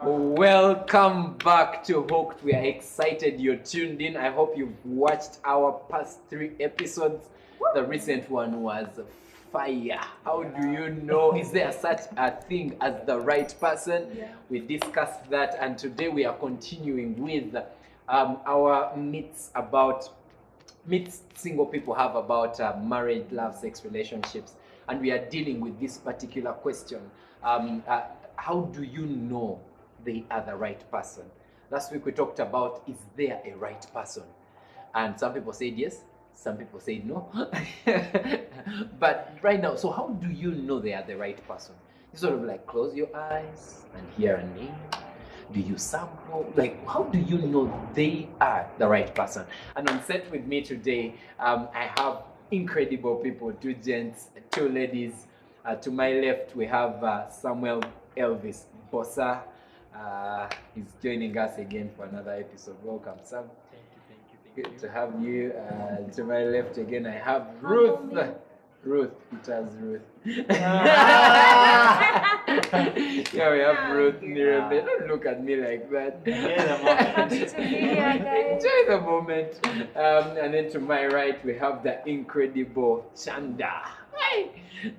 Welcome back to Hooked. We are excited you're tuned in. I hope you've watched our past 3 episodes. The recent one was fire. How do you know? Is there such a thing as the right person? We discussed that, and today we are continuing with our myths single people have about marriage, love, sex, relationships, and we are dealing with this particular question. How do you know they are the right person? Last week we talked about, is there a right person? And some people said yes, some people said no. But right now, so how do you know they are the right person? You sort of like close your eyes and hear a name. Do you sample? Like, how do you know they are the right person? And on set with me today, I have incredible people, 2 gents, 2 ladies. To my left, we have Samuel Elvis Bossa. He's joining us again for another episode. Welcome, Sam. Thank you. Good to have you. To my left again, I have Ruth. Ruth, it has Ruth. Yeah, we have Ruth near there. Don't look at me like that. Enjoy the moment. And then to my right, we have the incredible Chanda.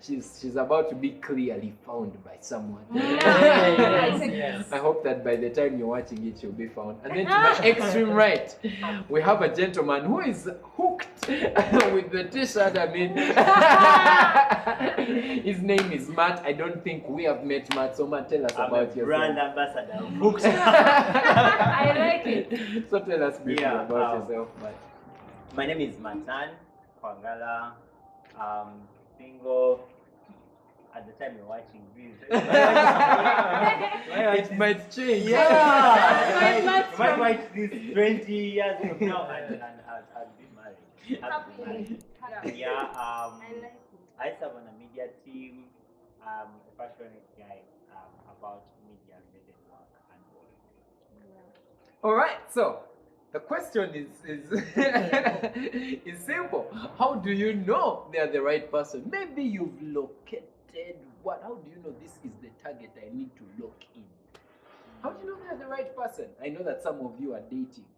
She's about to be clearly found by someone. Yes. I hope that by the time you're watching it, she'll be found. And then to my extreme right, we have a gentleman who is hooked with the t-shirt. I mean, his name is Matt. I don't think we have met Matt. So Matt, tell us about yourself. Brand ambassador of Hooks. I like it. So tell us briefly about yourself, Matt. My name is Matan Kwangala. Single. At the time you're watching this, It might change. Yeah. You might watch this 20 years from now and I'll be married. Yeah. I serve on a media team. A passionate guy about media related work and all. All right. So the question is simple. How do you know they are the right person? Maybe you've located what? How do you know this is the target I need to lock in? How do you know they are the right person? I know that some of you are dating.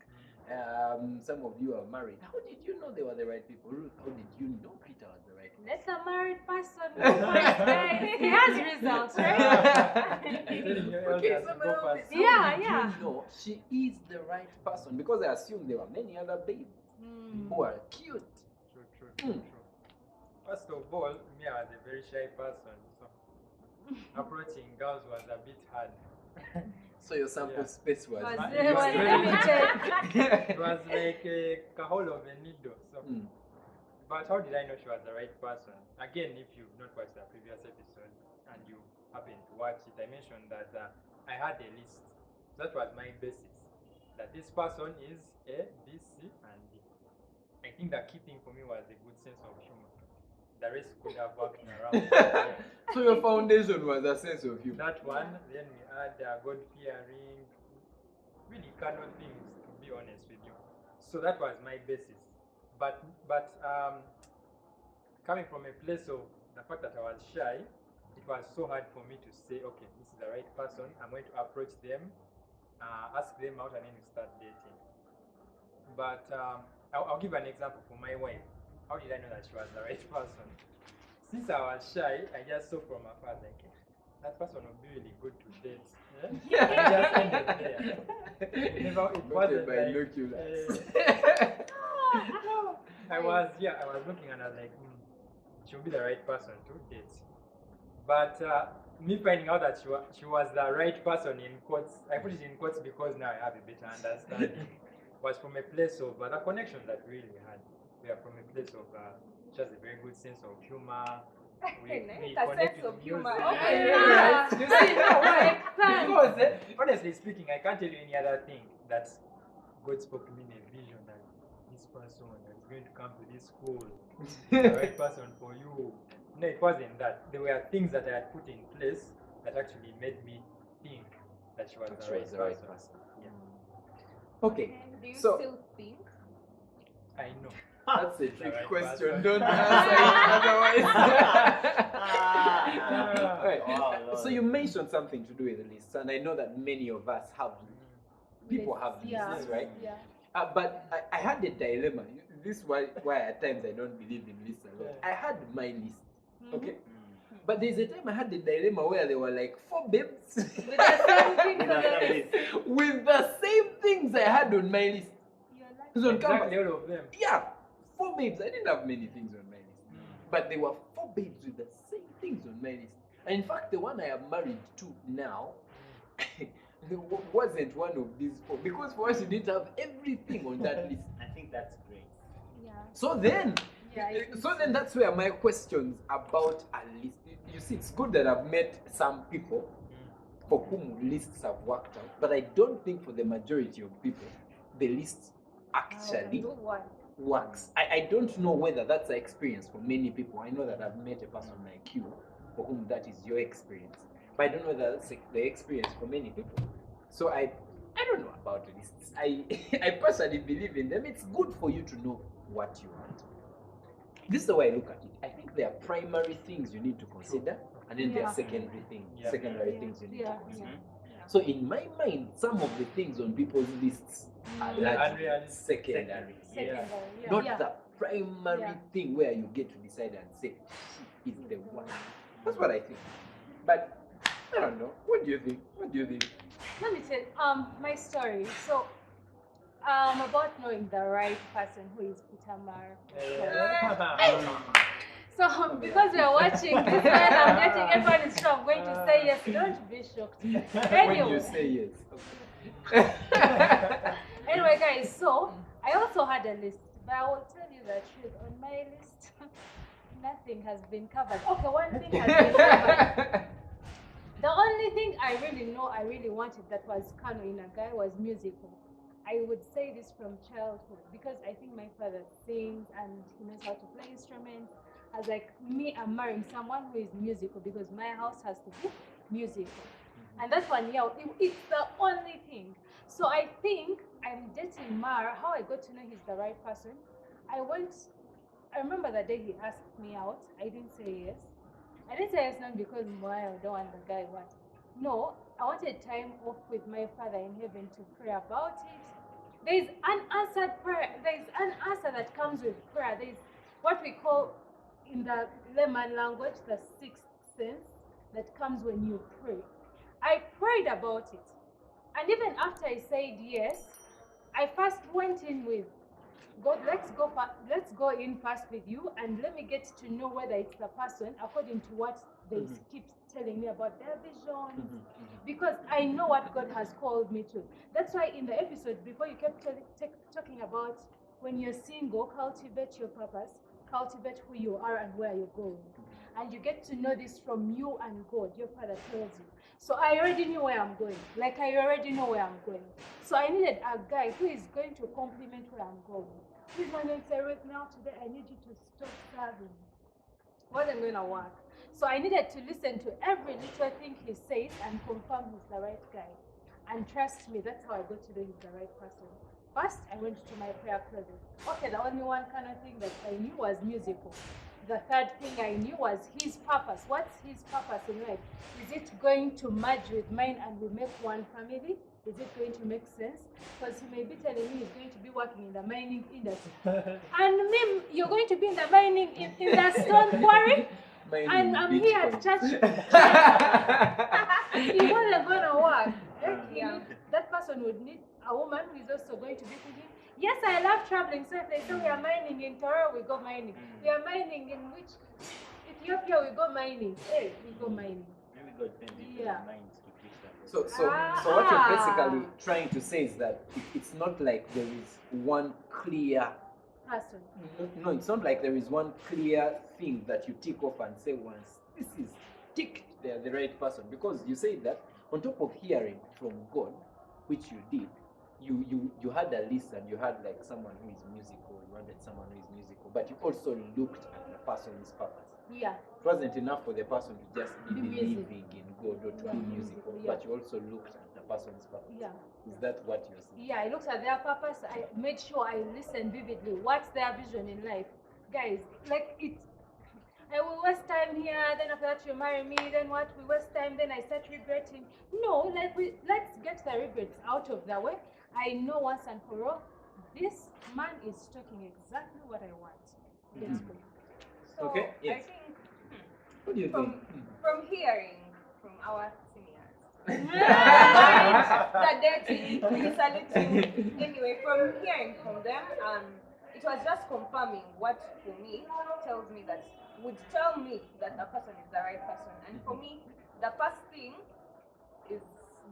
Some of you are married. How did you know they were the right people? Ruth, how did you know Peter was the right person? Let the married person go first, right? He has results, right? Okay, so how Yeah, did yeah. you know she is the right person? Because I assume there were many other babes who are cute. True. First of all, me, I was a very shy person, so approaching girls was a bit hard. So your sample space was Was it was very limited. It was like a hole of a needle. So, but how did I know she was the right person? Again, if you've not watched the previous episode and you happen to watch it, I mentioned that I had a list. That was my basis. That this person is A, B, C, and D. I think the key thing for me was a good sense of humor. The rest could have worked around. So your foundation was a sense of humor. That one, then we had God-fearing, really cannot things, to be honest with you. So that was my basis. But coming from a place of the fact that I was shy, it was so hard for me to say, okay, this is the right person. I'm going to approach them, ask them out, and then we start dating. But I'll give an example for my wife. How did I know that she was the right person? Since I was shy, I just saw from afar, like, that person would be really good to date. Yeah? I just ended there. It wasn't like, I was looking and I was like, she'll be the right person to date. But me finding out that she was the right person in quotes, I put it in quotes because now I have a better understanding, was from a place of the connections that we really had. We are from a place of she has a very good sense of humor. We connect with music. Yeah. You see, no, why? Because honestly speaking, I can't tell you any other thing that God spoke to me in a vision that this person is going to come to this school, the right person for you. No, it wasn't that. There were things that I had put in place that actually made me think that she was the right person. Yeah. Okay. Do you So- still think? I know. That's a trick right question. person. Don't answer it otherwise. Right. Wow, So you mentioned something to do with lists, and I know that many of us have people have lists, right? Yeah. But I had a dilemma. This is why at times I don't believe in lists a lot. I had my list, okay? But there's a time I had the dilemma where there were like 4 babes With the same thing With on the the same list. with the same things I had on my list. You're like, So on campus, Exactly, all of them. yeah, 4 babes. I didn't have many things on my list, but there were 4 babes with the same things on my list. And in fact, the one I am married to now wasn't one of these 4, because for us, you didn't have everything on that list. I think that's great. yeah. So then, Yeah, that's where my questions about a list. You see, it's good that I've met some people for whom lists have worked out, but I don't think for the majority of people, the list actually Good one. works. I don't know whether that's an experience for many people. I know that I've met a person like you for whom that is your experience, but I don't know whether that's the experience for many people. So I don't know about lists. I personally believe in them. It's good for you to know what you want. This is the way I look at it. I think there are primary things you need to consider, and then there are Yeah. secondary things. Yeah. Secondary things you need Yeah. to consider. Yeah. So in my mind, some of the things on people's lists are largely Unrealistic. secondary. Secondary. Yeah. Not yeah. the primary Yeah. thing where you get to decide and say, is the one. That's what I think. But I don't know. What do you think? What do you think? Let me tell my story. So about knowing the right person who is Peter Mar. So because we are watching this man, I'm getting everyone is sure I'm going to say yes. Don't be shocked. When Anyway, you say yes. anyway, guys. So I also had a list, but I will tell you the truth. On my list, nothing has been covered. Okay, one thing has been covered. The only thing I really know I really wanted that was Kano in a guy was musical. I would say this from childhood because I think my father sings and he knows how to play instruments. As like me, I'm marrying someone who is musical because my house has to be musical. And that one, yeah, it's the only thing. So I think I'm dating Mar. How I got to know he's the right person. I remember the day he asked me out. I didn't say yes. I didn't say yes not because I don't want the guy what. No, I wanted time off with my father in heaven to pray about it. There's unanswered prayer. There's an answer that comes with prayer. There's what we call in the layman language the sixth sense that comes when you pray. I prayed about it. And even after I said yes, I first went in with God, let's go in first with you and let me get to know whether it's the person according to what they keep telling me about their visions. Because I know what God has called me to. That's why in the episode before you kept talking about when you're single, cultivate your purpose, cultivate who you are and where you're going. And you get to know this from you and God. Your father tells you. So I already knew where I'm going. Like I already know where I'm going. So I needed a guy who is going to complement where I'm going. Please, my name is Ruth. Now today I need you to stop serving. Wasn't going to work. So I needed to listen to every little thing he says and confirm he's the right guy. And trust me, that's how I got to know he's the right person. First, I went to my prayer closet. Okay, the only one kind of thing that I knew was musical. The third thing I knew was his purpose. What's his purpose in life? Is it going to merge with mine and we make one family? Is it going to make sense? Because he may be telling me he's going to be working in the mining industry. And me, you're going to be in the mining industry, don't worry. And I'm here at church. It's only going to work. Yeah. That person would need a woman who is also going to be with him. Yes, I love traveling. So if they say we are mining in Toro, we go mining. We are mining in which Ethiopia, we go mining. Hey, we go mining. Maybe God sent it to Yeah. our minds to preach that. So what you're basically trying to say is that it's not like there is one clear Person. No, it's not like there is one clear thing that you tick off and say once this is ticked, they're the right person. Because you say that on top of hearing from God, which you did, you had a list and you had like someone who is musical, you wanted someone who is musical, but you also looked at the person's purpose. Yeah. It wasn't enough for the person to just be Be believing in God or to Yeah, be musical, musical, yeah. but you also looked at the person's purpose. Yeah. Is that what you're saying? Yeah, I looked at their purpose. I made sure I listened vividly. What's their vision in life? Guys, like I will waste time here, then after that you marry me, then what? We waste time, then I start regretting. No, like let's get the regrets out of the way. I know once and for all, this man is talking exactly what I want. Let's go. So Okay, yes. I think What do you from think? from hearing from our seniors, the dating, solitude. Anyway, from hearing from them, it was just confirming what for me tells me that would tell me that a person is the right person. And for me, the first thing is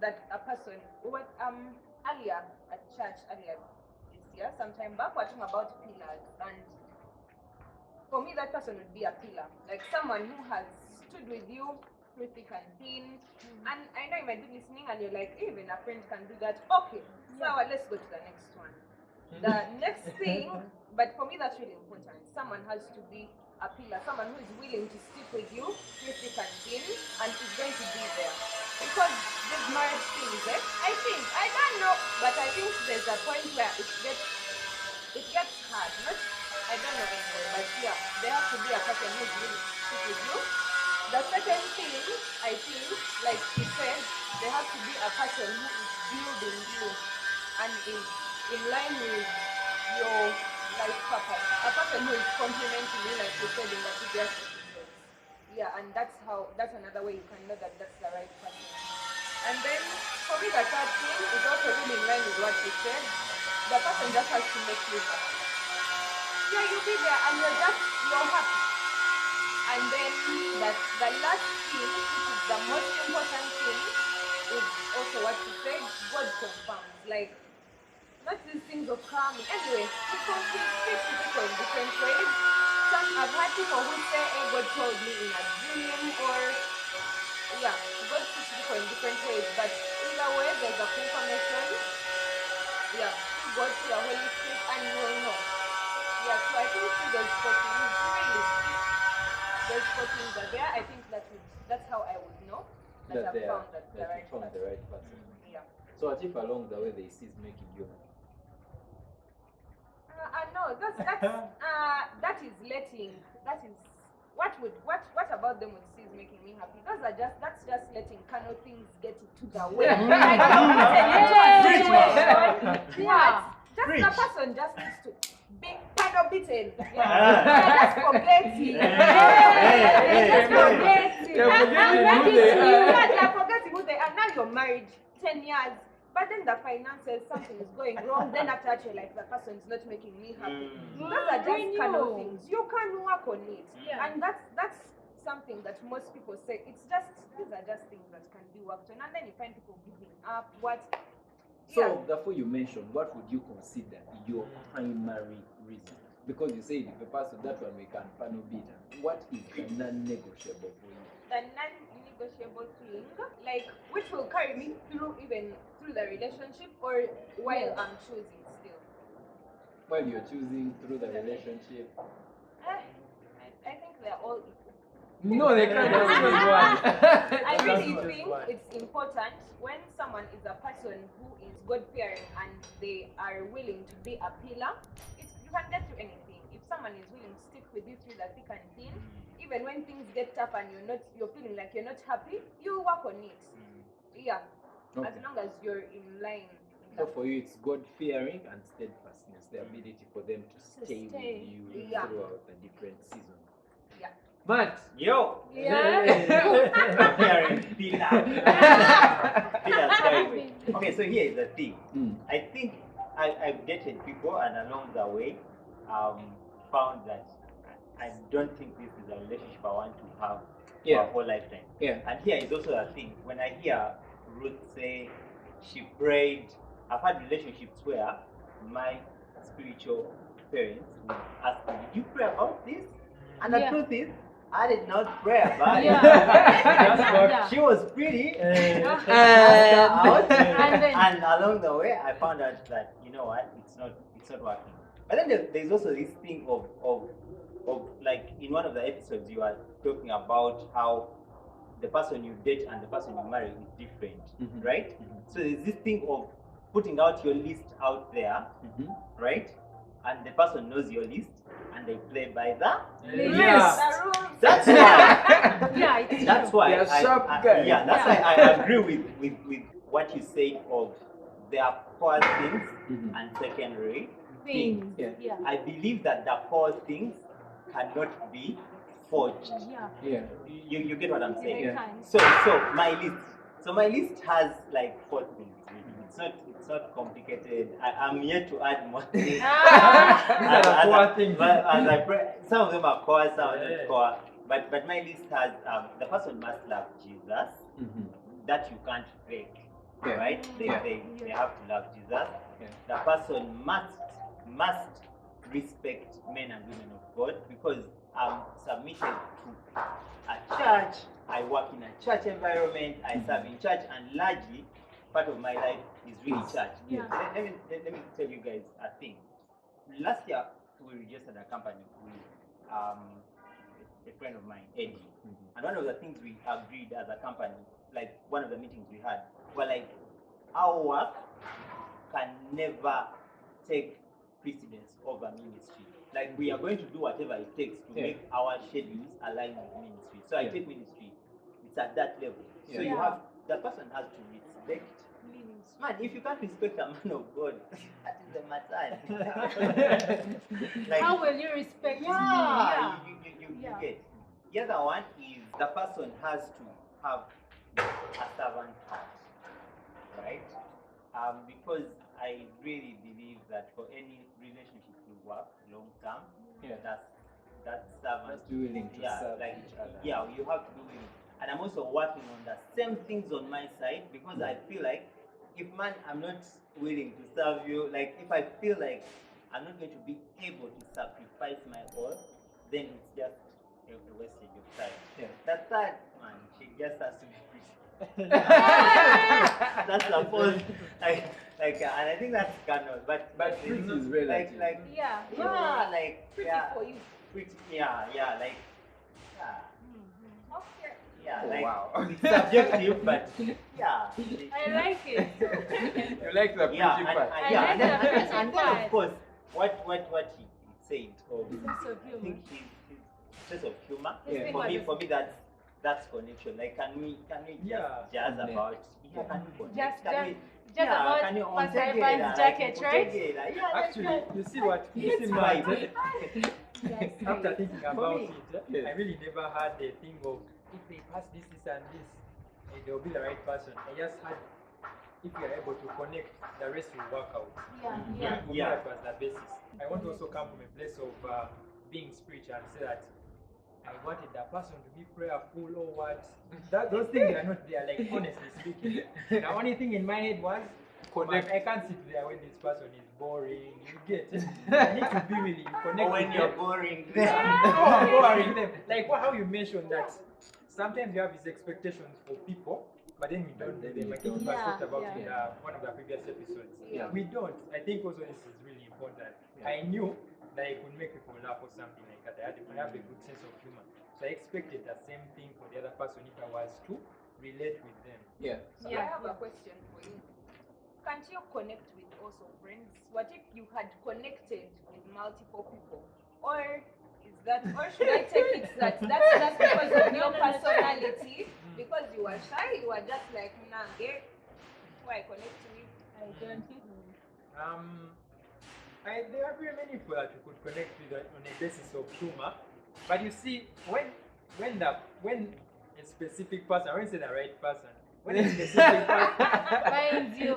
that a person. What earlier at church earlier this year, sometime back, we're talking about pillars, and for me, that person would be a pillar, like someone who has stood with you through thick and thin. And I know you might be listening and you're like, even a friend can do that. Okay, so let's go to the next one. The next thing, but for me, that's really important. Someone has to be a pillar, someone who is willing to stick with you through thick and thin and is going to be there. Because these marriage things, I don't know, but I think there's a point where it gets hard. I don't know anyway, but yeah, there has to be a person who's willing to stick with you. The second thing, I think, like she said, there has to be a person who is building you and is in line with your life purpose. A person who is complementing you, like you said in the previous episodes. Yeah, and that's another way you can know that that's the right person. And then, for me, the third thing is also really in line with what you said. The person just has to make you happy. Yeah, you'll be there and you're happy. And then the last thing, which is the most important thing, is also what you said, God confirms. Like, not these things of karma. Anyway, people speak to people in different ways. I've had people who say, hey, God told me in a dream, or yeah, God speaks to people in different ways. But either way, there's a confirmation. Yeah, through God, through the Holy Spirit, and you will know. Yeah, so I think through those 4 things, really, those 4 things are there. I think that's how I would know that I've found the right person. Yeah. So what if along the way they cease making you happy? No, that is letting. That is what about them would cease making me happy? That's just letting carnal things get into the way. Like, yeah, just the person just needs to be carnal beaten. Just forget it. Just forget it. They're forgetting who they are. Now you're married 10 years. But then the finances, something is going wrong. Then after that, you're like, the person is not making me happy. Those are just kind of things. You can work on it. Yeah. And that's something that most people say. It's just, these are just things that can be worked on. And then you find people giving up. So, therefore, you mentioned, what would you consider your primary reason? Because you said, if a person, that one we can panel beat. What is the non-negotiable for you? The non-negotiable thing, like, which will carry me through the relationship, or while I'm choosing still. While you're choosing through the relationship? I think they're all equal. No, they can't just choose one. I really think it's important when someone is a person who is God-fearing and they are willing to be a pillar. You can get to anything. If someone is willing to stick with you through the thick and thin, even when things get tough and you're feeling like you're not happy, you work on it. Yeah. Okay. As long as you're in line. So for you, it's God-fearing and steadfastness, the ability for them to stay with you throughout the different seasons. Yeah. Matt! Yo! Yeah. Okay, so here is the thing. I think I've dated people, and along the way, found that I don't think this is a relationship I want to have for a whole lifetime. Yeah. And here is also a thing. When I hear Ruth say she prayed, I've had relationships where my spiritual parents would ask me, did you pray about this? And the truth is, I did not pray about it. She was pretty. And along the way, I found out that, you know what, it's not working. But then there's also this thing of like, in one of the episodes you are talking about how the person you date and the person you marry is different, right? So there's this thing of putting out your list out there, right? and the person knows your list, and they play by the Yeah. The rules. That's why. Yeah, it's That's true. why. They are sharp guys. Yeah, that's why I agree with what you said of there are core things Mhm. and secondary Things. Yeah. Yeah. I believe that the core things cannot be forged. Yeah. Yeah. You get what I'm saying? They Yeah. can. So my list has like 4 things. Really. It's not complicated. I'm here to add more things. Ah. These are the core things. But as some of them are core, some are Yeah. not core. But my list has the person must love Jesus. Mhm. That you can't fake. Yeah. Right? They Yeah. have to love Jesus. Yeah. The person must respect men and women of God because I'm submitted to a church. I work in a church environment. I serve in church, and largely part of my life is really church. Yeah. Let me tell you guys a thing. Last year we registered a company with a friend of mine, Eddie, Mhm. and one of the things we agreed as a company, like one of the meetings we had, were like our work can never take precedence over ministry. Like we are going to do whatever it takes to Yeah. make our schedules align with ministry. So I Yeah. take ministry, it's at that level. So Yeah. you have the person has to respect. Meanings. Man, if you can't respect a man of God, that is the matter. How will you respect me? yeah, Yeah. you Yeah. get. The other one is the person has to have a servant heart, right? Because I really believe that for any relationship to work long term, Yeah. that servant Must be willing to serve like, each other. Yeah, you have to do it. And I'm also working on the same things on my side because I feel like if man I'm not willing to serve you, like if I feel like I'm not going to be able to sacrifice my all, then it's just a wastage of time. Yeah. The third man, she just has to be pretty. That's the point. And I think that's canon. But pretty it's not- is relative. Yeah. Pretty for you. pretty, yeah, like, yeah, Okay. yeah, Oh, like, wow. it's subjective, but yeah. I like it. You like the pretty Yeah, and, part. I yeah, like and then, the pretty and then of part. course, what he said, Sense of I humor. think his sense of humor. His Yeah. For me, that's connection. Like, can we Yeah. jazz Connect. about? Yeah, can we connect? Just Can we- just yeah, about can you Pastor untegel Ivan's that? jacket, Like, right? untegel that? Yeah, like Actually, that. you see what you It's see my right. Yes. after thinking about me, it, yes. I really never had the thing of if they pass this, and this, they'll be the right person. I just had if you are able to connect, the rest will work out. Yeah. Yeah. For me, that was the basis. I want to also come from a place of being spiritual and say that I wanted that person to be prayerful or what. Those things are not there, like honestly speaking. The only thing in my head was connect. I can't sit there when this person is boring. You get it. I need to be really you connect Or when with you're them. boring. Oh, boring them. Like how you mentioned that sometimes you have these expectations for people, but then you don't do them. Like we Yeah, talked about yeah. in one of the previous episodes. Yeah. We don't. I think also this is really important. Yeah. I knew that I could make people laugh or something like that. I have a good sense of humor. So I expected the same thing for the other person if I was to relate with them. Yeah. So I have a question for you. Can't you connect with also friends? What if you had connected with multiple people? Or is that, or should I take it that that's just because of your personality? Because you were shy, you were just like, nah, get who I connect with. I don't. There are very many people that you could connect with on a basis of humor, but you see, when a specific person, I won't say the right person, when a specific person, Finds you.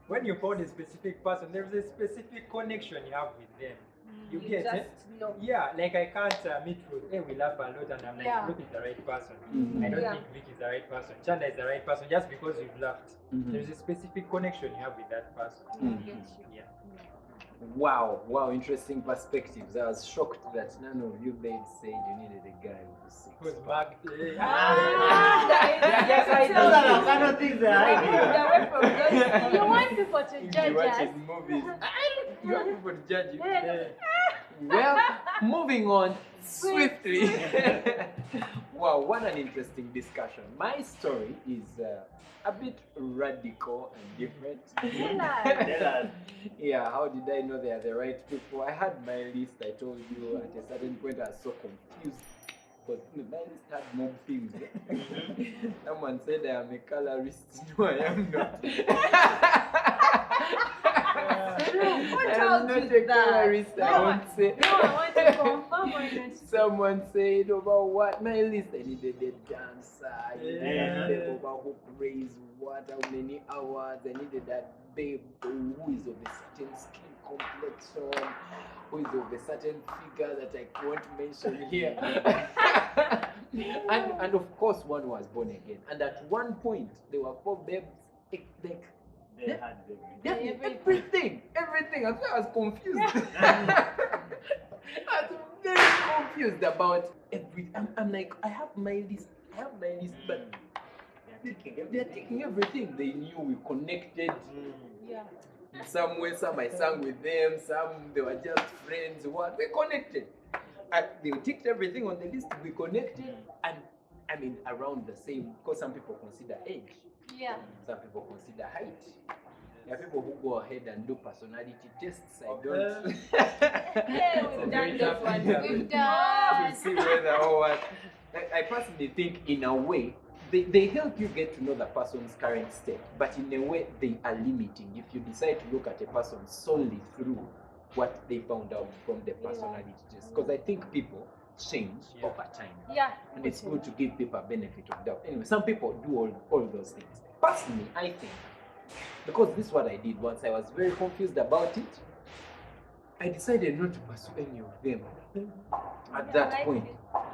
when you found a specific person, there's a specific connection you have with them. You get just it? know. Yeah, like I can't meet with, hey, we laugh a lot, and I'm like, Yeah. Luke is the right person. Mhm. I don't Yeah. think Vic is the right person. Chanda is the right person just because you've laughed. Mhm. There's a specific connection you have with that person. Mhm. Get you. Yeah. Wow, interesting perspectives. I was shocked that none of you ladies said you needed a guy with a six. Because Mark, Yes, I Those are the do. kind of things that I do. Away from those. You want people to If judge you watch us. his movies, you want people to judge you. Yeah. Well, moving on swiftly. Wow, what an interesting discussion. My story is a bit radical and different. Tell us. Yeah, how did I know they are the right people? I had my list, I told you, at a certain point I was so confused. Because my list had more things. Someone said I am a colorist. No, I am not. Who I am told not you a that? colorist, I won't say. No, I want to confirm or not. Someone said about what my list. I needed a dancer. I needed Yeah. a babe over who prays what, how many hours. I needed that babe who is of a certain skin complexion, who is of a certain figure that I won't mention here. and of course, one was born again. And at one point, there were 4 babes. Like, They had everything. I thought I was confused. I was very confused about everything. I'm like, I have my list, but they're taking everything. They knew we connected Yeah. in some way. Some I sang with them, some they were just friends. What we connected. And they ticked everything on the list. We connected, and I mean around the same. Because some people consider age. Yeah. Some people consider height. There are people who go ahead and do personality tests. I don't. Yeah, we've done those ones. We've To done. see whether or what. I personally think, in a way, they help you get to know the person's current state, but in a way, they are limiting. If you decide to look at a person solely through what they found out from the personality test, because I think people change over time. Yeah. And it's good to give people a benefit of doubt. Anyway, some people do all those things. Personally, I think, because this is what I did once I was very confused about it, I decided not to pursue any of them at that point.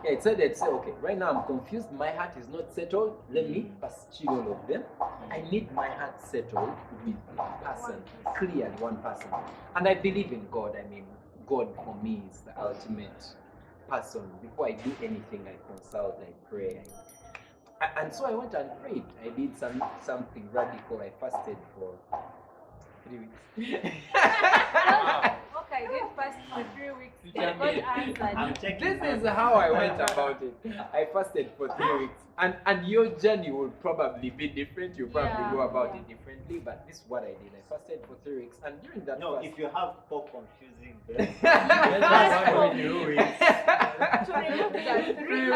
Yeah, I decided to say, okay, right now I'm confused, my heart is not settled, let me pursue all of them. I need my heart settled with one person, clearly one person. And I believe in God. I mean, God for me is the ultimate person. Before I do anything, I consult, I pray. And so I went and prayed. I did something radical. I fasted for 3 weeks. Okay, did fast for 3 weeks. Yeah. God answered. I'm checking. This is how I went about it. I fasted for 3 weeks. And your journey will probably be different. You probably Yeah. go about it differently. But this is what I did. I fasted for 3 weeks. And during that No, fast, if you have 4 confusing beds, Fast for 3 weeks. Actually, look at 3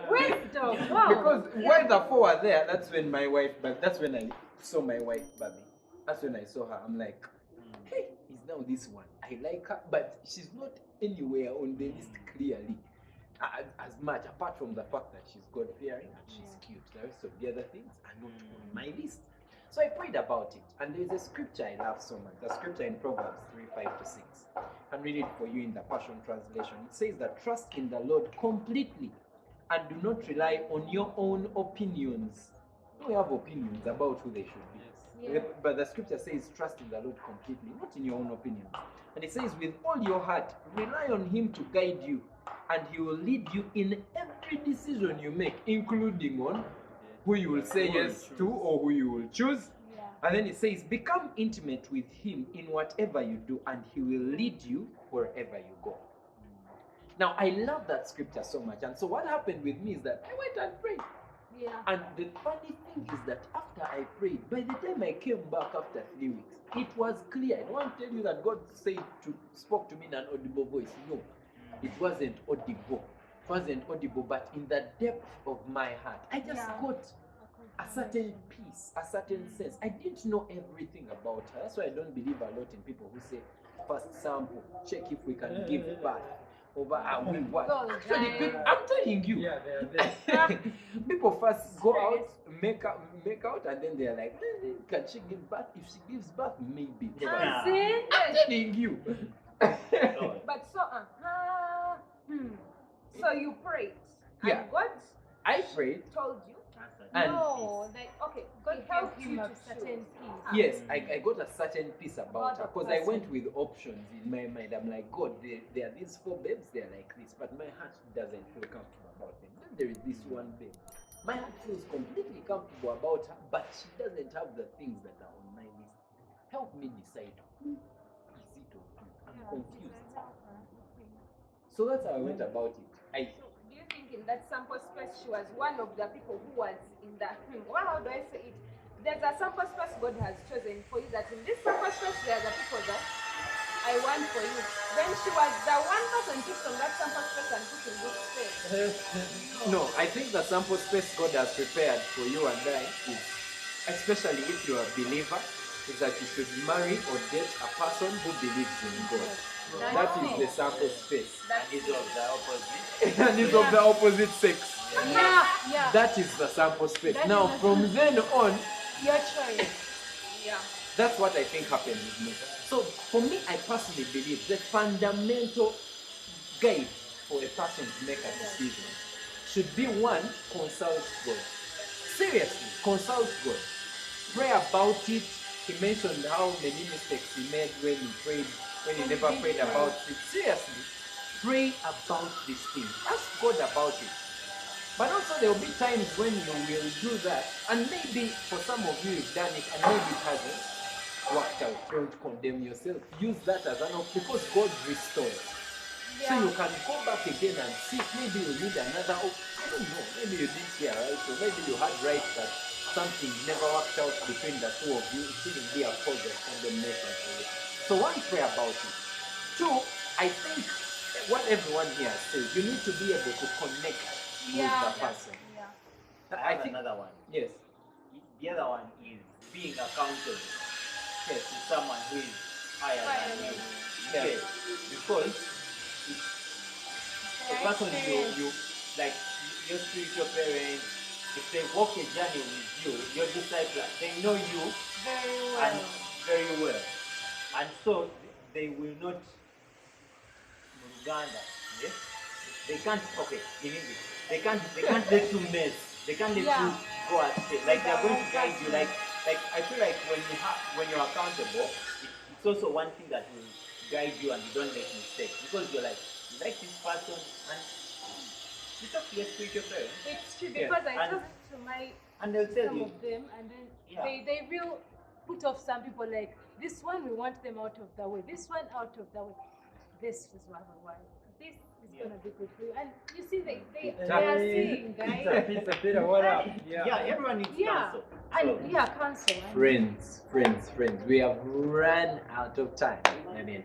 Wisdom. Wow. because when the 4 were there, that's when I saw my wife, Baby. That's when I saw her. I'm like, hey, is now this one. I like her, but she's not anywhere on the list clearly. As much, apart from the fact that she's God-fearing and she's cute. The rest of the other things are not on my list. So I prayed about it, and there's a scripture I love so much. The scripture in Proverbs 3:5-6. I'll read it for you in the Passion Translation. It says that trust in the Lord completely and do not rely on your own opinions. We have opinions about who they should be. Yeah. But the scripture says trust in the Lord completely, not in your own opinion. And it says with all your heart, rely on Him to guide you, and He will lead you in every decision you make, including on who you will say yes to or who you will choose. Yeah. And then it says, become intimate with Him in whatever you do, and He will lead you wherever you go. Now, I love that scripture so much. And so what happened with me is that I went and prayed. Yeah. And the funny thing is that after I prayed, by the time I came back after 3 weeks, it was clear. I don't want to tell you that God spoke to me in an audible voice. No, it wasn't audible. It wasn't audible, but in the depth of my heart, I just got a certain peace, a certain sense. I didn't know everything about her. That's why I don't believe a lot in people who say, first sample, check if we can give birth. Over we what? Go, Actually, guys. people, I'm telling you. Yeah, they are there. People first go out, make out, and then they're like, can she give birth? If she gives birth, maybe. Yeah. See? I'm telling you. No. But so you prayed. Yeah. And God I prayed. told you. And No, like Okay, God He helped helped you him to a certain choose. peace. yes, I got a certain peace about About her the because I person. went with options in my mind. I'm like, God, there are these 4 babes, they're like this, but my heart doesn't feel comfortable about them. Then there is this one babe. My heart feels completely comfortable about her, but she doesn't have the things that are on my list. Help me decide. Who is it or who? I'm confused. So that's how I went about it. So do you think in that sample space she was one of the people who was in that well, how do I say it? There's a sample space God has chosen for you that in this sample space there are the people that I want for you. Then she was the one person picked from that sample space and put in this space. No, I think the sample space God has prepared for you and I is, especially if you're a believer, is that you should marry or date a person who believes in God. That is the sample space. And he's of the opposite. And is of the opposite sex. Yeah. That is the sample space. That Now, is the from then on, Your choice. Yeah. that's what I think happened with me. So, for me, I personally believe the fundamental guide for a person to make a decision should be one, consult God. Seriously, consult God. Pray about it. He mentioned how many mistakes he made when he prayed, when he never prayed about it. Seriously, pray about this thing. Ask God about it. But also there will be times when you will do that, and maybe for some of you you've done it, and maybe it hasn't worked out. Don't condemn yourself. Use that as an option because God restores. So you can go back again and see. Maybe you need another. I don't know. Maybe you didn't hear right, or maybe you had right that something never worked out between the two of you. It shouldn't be a cause of condemnation for you. So one, pray about it. Two, I think what everyone here says, you need to be able to connect with the person. I have another one. Yes. The other one is being accountable. Yes, to someone who is higher than you. Yes. Because the person you like your spiritual parents, if they walk a journey with you, your disciples, they know you very well. And so they will not Uganda. Yes? They can't in English. They can't let you mess. They can't let you go astray. Like they're going to guide you. Like I feel like when you're accountable, it's also one thing that will guide you and you don't make mistakes. Because you're like, you like this person and you talk to your spiritual parents. It's true because I talked to and they'll tell some you. of them, and then they will put off some people like this one. We want them out of the way. This one out of the way. This is what we want. This is gonna be good for you. And you see, they are seeing, guys. Pizza, Peter, what up? Yeah, everyone needs counsel. And counsel. Friends, we have run out of time. I mean,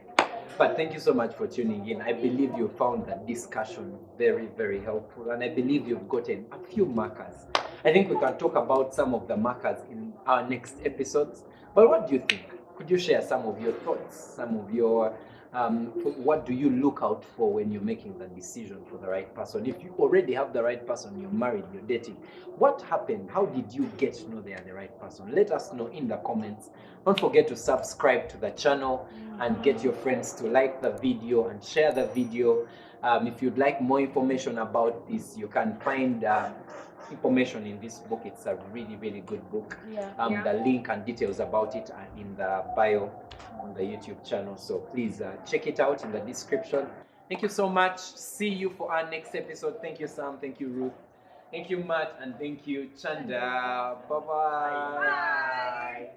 but thank you so much for tuning in. I believe you found that discussion very, very helpful, and I believe you've gotten a few markers. I think we can talk about some of the markers in our next episodes. But what do you think? Could you share some of your thoughts, some of your what do you look out for when you're making the decision for the right person? If you already have the right person, you're married, you're dating, what happened? How did you get to know they are the right person? Let us know in the comments. Don't forget to subscribe to the channel and get your friends to like the video and share the video. If you'd like more information about this, you can find information in this book. It's a really, really good book. The link and details about it are in the bio on the YouTube channel. So please check it out in the description. Thank you so much. See you for our next episode. Thank you, Sam. Thank you, Ruth. Thank you, Matt. And thank you, Chanda. Bye-bye. Bye.